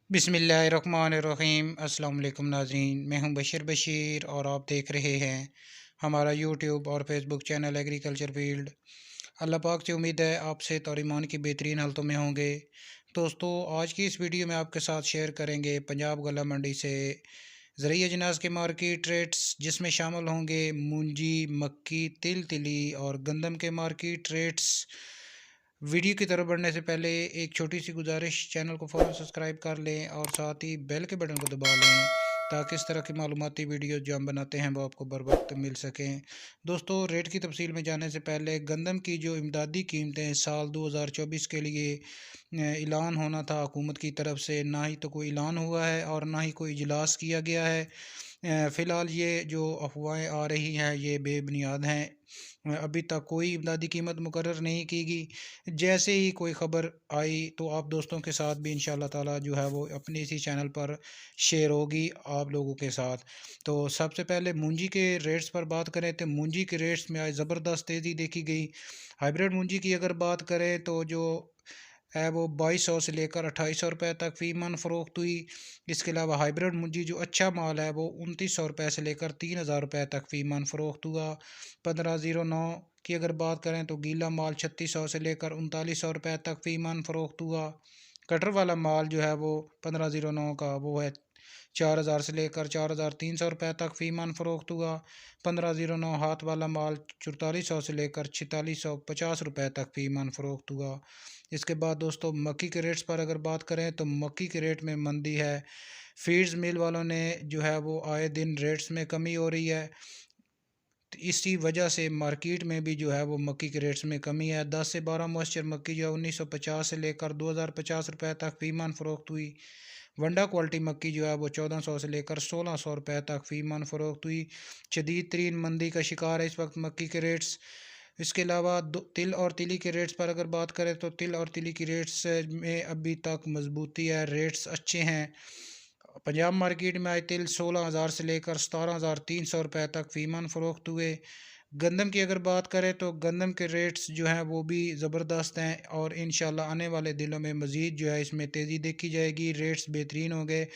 बिस्मिल्लाहिर्रहमानिर्रहीम। अस्सलाम वालेकुम नाज़रीन, मैं हूं बशीर और आप देख रहे हैं हमारा यूट्यूब और फेसबुक चैनल एग्रीकल्चर फील्ड। अल्लाह पाक से उम्मीद है आप सेहत और ईमान की बेहतरीन हालतों में होंगे। दोस्तों, आज की इस वीडियो में आपके साथ शेयर करेंगे पंजाब गला मंडी से ज़रूरी अजनास के मार्केट रेट्स, जिसमें शामिल होंगे मूंजी, मक्की, तिल तिली और गंदम के मार्केट रेट्स। वीडियो की तरफ बढ़ने से पहले एक छोटी सी गुजारिश, चैनल को फ़ौरन सब्सक्राइब कर लें और साथ ही बेल के बटन को दबा लें ताकि इस तरह की मालूमाती वीडियो जो हम बनाते हैं वो आपको बर वक्त मिल सकें। दोस्तों, रेट की तफसील में जाने से पहले गंदम की जो इमदादी कीमतें साल 2024 के लिए ऐलान होना था हुकूमत की तरफ से, ना ही तो कोई ऐलान हुआ है और ना ही कोई इजलास किया गया है। फ़िलहाल ये जो अफवाहें आ रही हैं ये बेबुनियाद हैं। अभी तक कोई इमदादी कीमत मुकर्रर नहीं की गई। जैसे ही कोई ख़बर आई तो आप दोस्तों के साथ भी इंशाअल्लाह ताला जो है वो अपने इसी चैनल पर शेयर होगी आप लोगों के साथ। तो सबसे पहले मूंजी के रेट्स पर बात करें तो मूंजी के रेट्स में आज ज़बरदस्त तेज़ी देखी गई। हाइब्रिड मूंजी की अगर बात करें तो जो है वो 2200 से लेकर 2800 रुपये तक फ़ी मन फ़रोख्त हुई। इसके अलावा हाइब्रिड मुंजी जो अच्छा माल है वो 2900 रुपये से लेकर 3000 रुपये तक फ़ी मन फ़रोख्त हुआ। 1509 की अगर बात करें तो गीला माल 3600 से लेकर 3900 रुपये तक फ़ी मन फ़रोख्त हुआ। कटर वाला माल जो है वो 1509 का वो है 4000 से लेकर 4300 रुपये तक फ़ी मन फ़रोख्त हुआ। 1509 हाथ वाला माल 4400 से लेकर 4650 रुपये तक फ़ी मन फ़रोख्त हुआ। इसके बाद दोस्तों, मक्की के रेट्स पर अगर बात करें तो मक्की के रेट में मंदी है। फीड्स मिल वालों ने जो है वो आए दिन रेट्स में कमी हो रही है, तो इसी वजह से मार्केट में भी जो है वो मक्की के रेट्स में कमी है। 10 से 12 मॉइस्चर मक्की जो है 1950 से लेकर 2050 रुपये तक फ़ी मन फ़रोख्त हुई। वंडा क्वालिटी मक्की जो है वो 1400 से लेकर 1600 रुपये तक फ़ी मन फ़रोख्त हुई। शदीद तरीन मंदी का शिकार है इस वक्त मक्की के रेट्स। इसके अलावा तिल और तिली के रेट्स पर अगर बात करें तो तिल और तिली की रेट्स में अभी तक मजबूती है, रेट्स अच्छे हैं। पंजाब मार्केट में आज तिल 16,000 से लेकर 17,300 रुपये तक फ़ी मन फ़रोख्त हुए। गंदम की अगर बात करें तो गंदम के रेट्स जो हैं वो भी ज़बरदस्त हैं और इंशाल्लाह आने वाले दिनों में मज़ीद जो है इसमें तेज़ी देखी जाएगी, रेट्स बेहतरीन हो गए।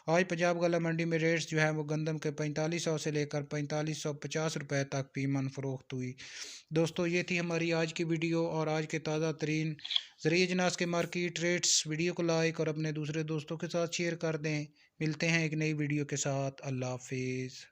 आज पंजाब गला मंडी में रेट्स जो है वो गंदम के 4500 से लेकर 4550 रुपये तक फ़ी मन फ़रोख्त हुई। दोस्तों, ये थी हमारी आज की वीडियो और आज के ताज़ा तरीन ज़रूरी अजनास के मार्केट रेट्स। वीडियो को लाइक और अपने दूसरे दोस्तों के साथ शेयर कर दें। मिलते हैं एक नई वीडियो के साथ। अल्लाह हाफिज़।